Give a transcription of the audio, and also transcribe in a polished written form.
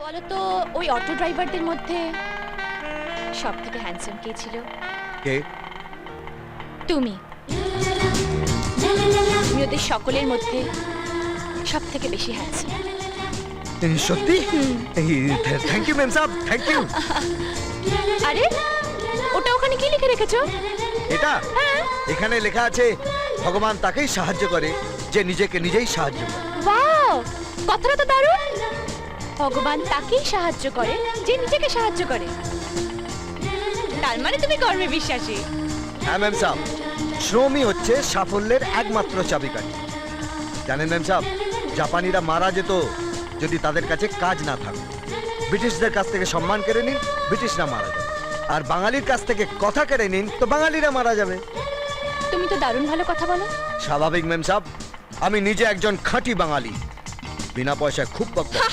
বলো তো ওই অটো ড্রাইভারদের মধ্যে সব থেকে হ্যান্ডসাম কে ছিল? কে? তুমি। তুমি ওদের সকলের মধ্যে সব থেকে বেশি হ্যান্ডসাম। সত্যি? থ্যাংক ইউ ম্যাম সাহেব, থ্যাংক ইউ। আরে ওটা ওখানে কি লিখে রেখেছো? এটা হ্যাঁ। এখানে লেখা আছে ভগবান তাকেই সাহায্য করে যে নিজেকে নিজেই সাহায্য করে। ওয়াও, কথাটা তো দারুণ। ভগবান তাকেই সাহায্য করে যে নিজেকে সাহায্য করে। তার মানে তুমি কর্মে বিশ্বাসী। হ্যাঁ ম্যাম সাহেব, শ্রমই হচ্ছে সাফল্যের একমাত্র চাবিকাঠি। জানেন ম্যাম সাহেব, জাপানিরা মারা যেত যদি তাদের কাছে কাজ না থাকতো। ব্রিটিশদের কাছ থেকে সম্মান কেড়ে নিন, ব্রিটিশরা মারা যাবে। আর বাঙালির কাছ থেকে কথা কেড়ে নিন তো বাঙালিরা মারা যাবে। তুমি তো দারুণ ভালো কথা বলো। স্বাভাবিক ম্যাম সাহেব, আমি নিজে একজন খাঁটি বাঙালি, বিনা পয়সায় খুব বকবক।